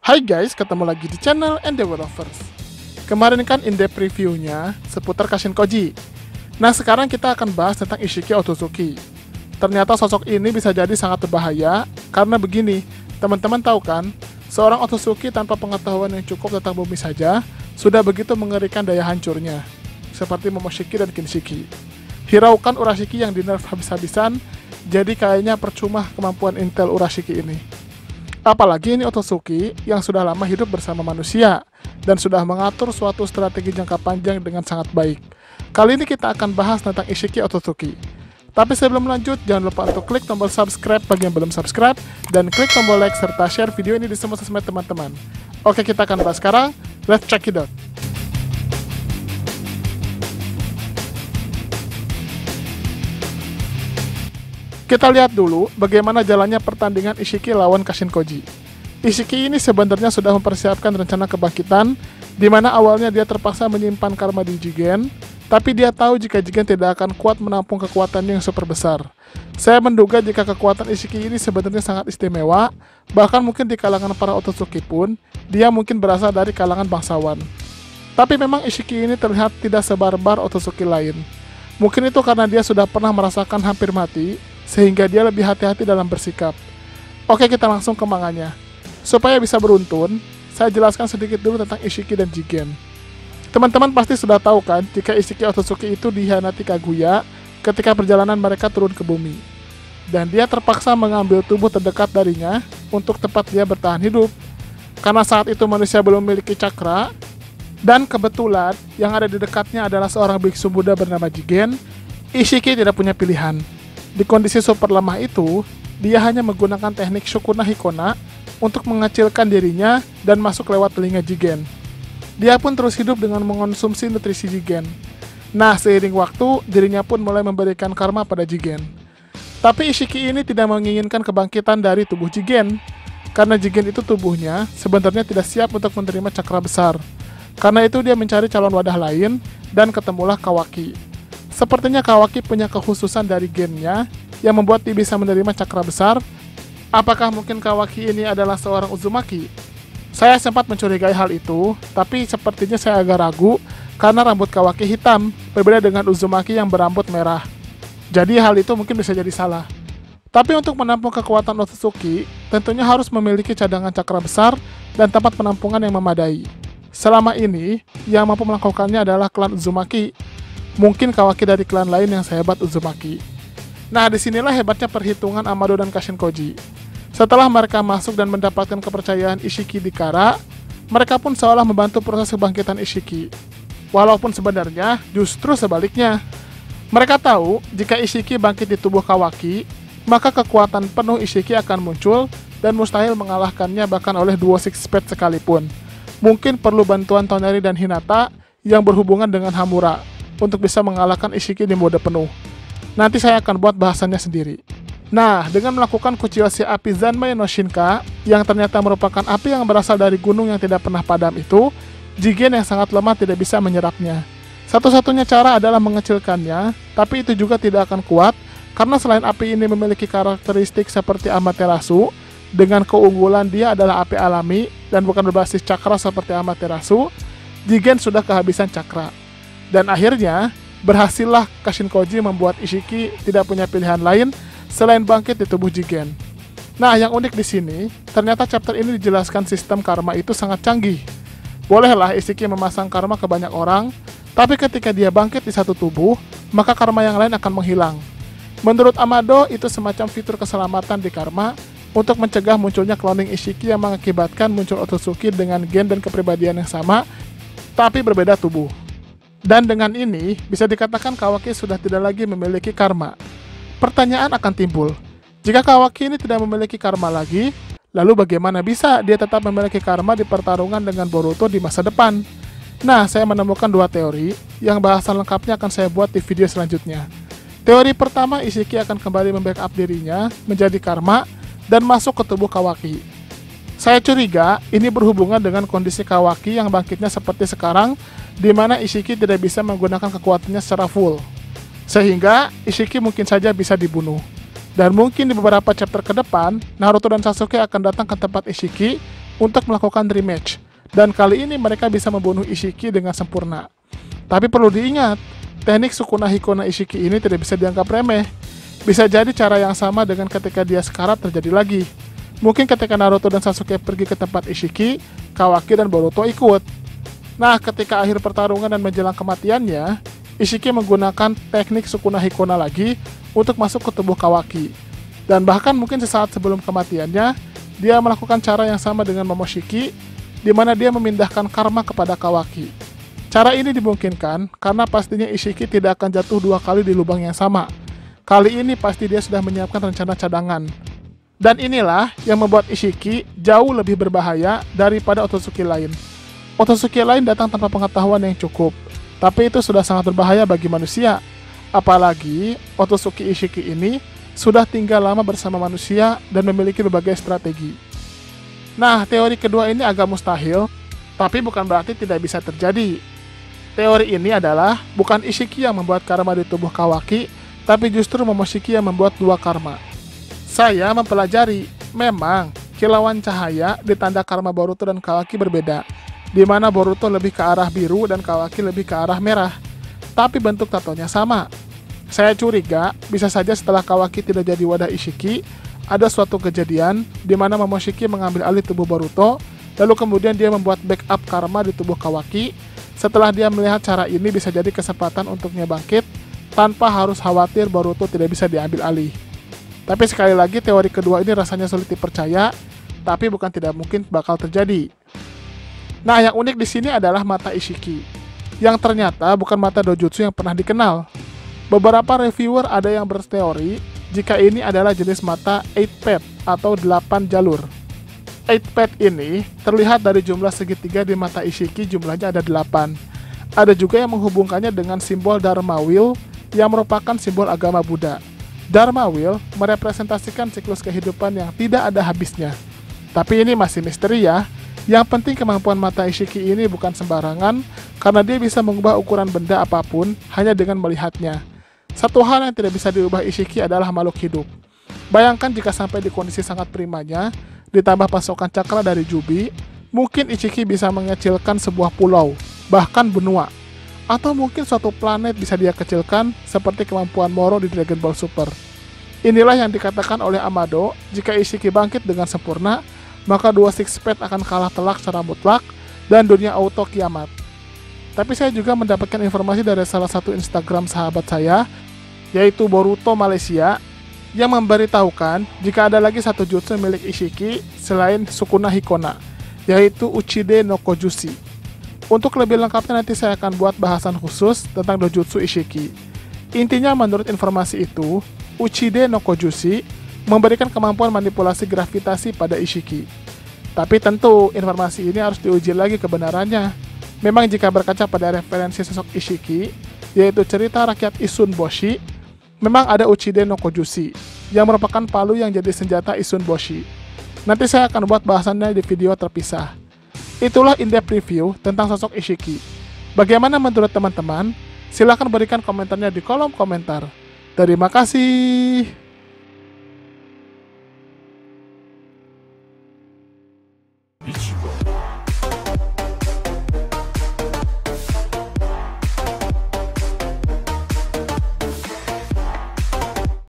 Hai guys, ketemu lagi di channel Endeavor Lovers. Kemarin kan in-depth reviewnya seputar Kashin Koji. Nah sekarang kita akan bahas tentang Isshiki Otsutsuki. Ternyata sosok ini bisa jadi sangat berbahaya, karena begini, teman-teman tahu kan, seorang Otsutsuki tanpa pengetahuan yang cukup tentang bumi saja, sudah begitu mengerikan daya hancurnya, seperti Momoshiki dan Kinshiki. Hiraukan Urashiki yang di-nerf habis-habisan, jadi kayaknya percuma kemampuan intel Urashiki ini. Apalagi ini Otsutsuki yang sudah lama hidup bersama manusia dan sudah mengatur suatu strategi jangka panjang dengan sangat baik. Kali ini kita akan bahas tentang Isshiki Otsutsuki. Tapi sebelum lanjut, jangan lupa untuk klik tombol subscribe bagi yang belum subscribe dan klik tombol like serta share video ini di semua sosmed teman-teman. Oke, kita akan bahas sekarang. Let's check it out. Kita lihat dulu bagaimana jalannya pertandingan Isshiki lawan Kashin Koji. Isshiki ini sebenarnya sudah mempersiapkan rencana kebangkitan, di mana awalnya dia terpaksa menyimpan karma di Jigen, tapi dia tahu jika Jigen tidak akan kuat menampung kekuatannya yang super besar. Saya menduga jika kekuatan Isshiki ini sebenarnya sangat istimewa, bahkan mungkin di kalangan para Otsutsuki pun, dia mungkin berasal dari kalangan bangsawan. Tapi memang Isshiki ini terlihat tidak sebarbar Otsutsuki lain. Mungkin itu karena dia sudah pernah merasakan hampir mati, sehingga dia lebih hati-hati dalam bersikap. Oke, kita langsung ke manganya. Supaya bisa beruntun, saya jelaskan sedikit dulu tentang Isshiki dan Jigen. Teman-teman pasti sudah tahu kan, jika Isshiki Otsutsuki itu dikhianati Kaguya ketika perjalanan mereka turun ke bumi. Dan dia terpaksa mengambil tubuh terdekat darinya untuk tempat dia bertahan hidup. Karena saat itu manusia belum memiliki cakra, dan kebetulan yang ada di dekatnya adalah seorang biksu Buddha bernama Jigen, Isshiki tidak punya pilihan. Di kondisi super lemah itu, dia hanya menggunakan teknik Sukuna Hikona untuk mengecilkan dirinya dan masuk lewat telinga Jigen. Dia pun terus hidup dengan mengonsumsi nutrisi Jigen. Nah, seiring waktu, dirinya pun mulai memberikan karma pada Jigen. Tapi Isshiki ini tidak menginginkan kebangkitan dari tubuh Jigen, karena Jigen itu tubuhnya sebenarnya tidak siap untuk menerima cakra besar. Karena itu dia mencari calon wadah lain, dan ketemulah Kawaki. Sepertinya Kawaki punya kekhususan dari gennya yang membuat dia bisa menerima cakra besar. Apakah mungkin Kawaki ini adalah seorang Uzumaki? Saya sempat mencurigai hal itu, tapi sepertinya saya agak ragu karena rambut Kawaki hitam, berbeda dengan Uzumaki yang berambut merah. Jadi hal itu mungkin bisa jadi salah. Tapi untuk menampung kekuatan Otsutsuki, tentunya harus memiliki cadangan cakra besar dan tempat penampungan yang memadai. Selama ini, yang mampu melakukannya adalah klan Uzumaki. Mungkin Kawaki dari klan lain yang sehebat Uzumaki. Nah, disinilah hebatnya perhitungan Amado dan Kashin Koji. Setelah mereka masuk dan mendapatkan kepercayaan Isshiki di Kara, mereka pun seolah membantu proses kebangkitan Isshiki. Walaupun sebenarnya justru sebaliknya. Mereka tahu jika Isshiki bangkit di tubuh Kawaki, maka kekuatan penuh Isshiki akan muncul dan mustahil mengalahkannya bahkan oleh duo Six Spade sekalipun. Mungkin perlu bantuan Toneri dan Hinata yang berhubungan dengan Hamura untuk bisa mengalahkan Isshiki di mode penuh. Nanti saya akan buat bahasannya sendiri. Nah, dengan melakukan Kuchiyoshi api Zanmai no Shinka, yang ternyata merupakan api yang berasal dari gunung yang tidak pernah padam itu, Jigen yang sangat lemah tidak bisa menyerapnya. Satu-satunya cara adalah mengecilkannya, tapi itu juga tidak akan kuat, karena selain api ini memiliki karakteristik seperti Amaterasu, dengan keunggulan dia adalah api alami, dan bukan berbasis cakra seperti Amaterasu, Jigen sudah kehabisan cakra. Dan akhirnya, berhasillah Kashin Koji membuat Isshiki tidak punya pilihan lain selain bangkit di tubuh Jigen. Nah, yang unik di sini, ternyata chapter ini dijelaskan sistem karma itu sangat canggih. Bolehlah Isshiki memasang karma ke banyak orang, tapi ketika dia bangkit di satu tubuh, maka karma yang lain akan menghilang. Menurut Amado, itu semacam fitur keselamatan di karma untuk mencegah munculnya cloning Isshiki yang mengakibatkan muncul Otsutsuki dengan gen dan kepribadian yang sama, tapi berbeda tubuh. Dan dengan ini, bisa dikatakan Kawaki sudah tidak lagi memiliki karma. Pertanyaan akan timbul, jika Kawaki ini tidak memiliki karma lagi, lalu bagaimana bisa dia tetap memiliki karma di pertarungan dengan Boruto di masa depan? Nah, saya menemukan dua teori, yang bahasan lengkapnya akan saya buat di video selanjutnya. Teori pertama, Isshiki akan kembali membackup dirinya menjadi karma dan masuk ke tubuh Kawaki. Saya curiga ini berhubungan dengan kondisi Kawaki yang bangkitnya seperti sekarang, di mana Isshiki tidak bisa menggunakan kekuatannya secara full. Sehingga Ishiki mungkin saja bisa dibunuh. Dan mungkin di beberapa chapter ke depan, Naruto dan Sasuke akan datang ke tempat Ishiki untuk melakukan rematch. Dan kali ini mereka bisa membunuh Ishiki dengan sempurna. Tapi perlu diingat, teknik Sukuna Hikona Ishiki ini tidak bisa dianggap remeh. Bisa jadi cara yang sama dengan ketika dia sekarat terjadi lagi. Mungkin ketika Naruto dan Sasuke pergi ke tempat Ishiki, Kawaki dan Boruto ikut. Nah, ketika akhir pertarungan dan menjelang kematiannya, Ishiki menggunakan teknik Sukuna Hikona lagi untuk masuk ke tubuh Kawaki. Dan bahkan mungkin sesaat sebelum kematiannya, dia melakukan cara yang sama dengan Momoshiki, di mana dia memindahkan karma kepada Kawaki. Cara ini dimungkinkan karena pastinya Ishiki tidak akan jatuh 2 kali di lubang yang sama. Kali ini pasti dia sudah menyiapkan rencana cadangan. Dan inilah yang membuat Ishiki jauh lebih berbahaya daripada Otsutsuki lain. Otsutsuki lain datang tanpa pengetahuan yang cukup, tapi itu sudah sangat berbahaya bagi manusia. Apalagi Otsutsuki Ishiki ini sudah tinggal lama bersama manusia dan memiliki berbagai strategi. Nah, teori kedua ini agak mustahil, tapi bukan berarti tidak bisa terjadi. Teori ini adalah bukan Ishiki yang membuat karma di tubuh Kawaki, tapi justru Momoshiki yang membuat 2 karma. Saya mempelajari, memang kilauan cahaya di tanda karma Boruto dan Kawaki berbeda, di mana Boruto lebih ke arah biru dan Kawaki lebih ke arah merah. Tapi bentuk tatonya sama. Saya curiga, bisa saja setelah Kawaki tidak jadi wadah Ishiki, ada suatu kejadian di mana Momoshiki mengambil alih tubuh Boruto, lalu kemudian dia membuat backup karma di tubuh Kawaki. Setelah dia melihat cara ini bisa jadi kesempatan untuknya bangkit, tanpa harus khawatir Boruto tidak bisa diambil alih. Tapi sekali lagi teori kedua ini rasanya sulit dipercaya, tapi bukan tidak mungkin bakal terjadi. Nah, yang unik di sini adalah mata Ishiki, yang ternyata bukan mata dojutsu yang pernah dikenal. Beberapa reviewer ada yang berteori jika ini adalah jenis mata 8-pad atau 8 jalur. 8-pad ini terlihat dari jumlah segitiga di mata Ishiki, jumlahnya ada 8. Ada juga yang menghubungkannya dengan simbol Dharma Wheel yang merupakan simbol agama Buddha. Dharma Wheel merepresentasikan siklus kehidupan yang tidak ada habisnya. Tapi ini masih misteri ya. Yang penting kemampuan mata Ishiki ini bukan sembarangan, karena dia bisa mengubah ukuran benda apapun hanya dengan melihatnya. Satu hal yang tidak bisa diubah Ishiki adalah makhluk hidup. Bayangkan jika sampai di kondisi sangat primanya, ditambah pasokan cakra dari Jubi, mungkin Ishiki bisa mengecilkan sebuah pulau, bahkan benua. Atau mungkin suatu planet bisa dia kecilkan seperti kemampuan Moro di Dragon Ball Super. Inilah yang dikatakan oleh Amado, jika Ishiki bangkit dengan sempurna, maka 2 six-pack akan kalah telak secara mutlak dan dunia auto kiamat. Tapi saya juga mendapatkan informasi dari salah satu Instagram sahabat saya, yaitu Boruto Malaysia, yang memberitahukan jika ada lagi satu jutsu milik Ishiki selain Sukuna Hikona, yaitu Uchide no Kojushi. Untuk lebih lengkapnya nanti saya akan buat bahasan khusus tentang dojutsu Ishiki. Intinya menurut informasi itu, Uchide no Kojushi memberikan kemampuan manipulasi gravitasi pada Ishiki. Tapi tentu informasi ini harus diuji lagi kebenarannya. Memang jika berkaca pada referensi sosok Ishiki, yaitu cerita rakyat Isun Boshi, memang ada Uchide no Kojushi, yang merupakan palu yang jadi senjata Isun Boshi. Nanti saya akan buat bahasannya di video terpisah. Itulah in-depth review tentang sosok Ishiki. Bagaimana menurut teman-teman? Silahkan berikan komentarnya di kolom komentar. Terima kasih.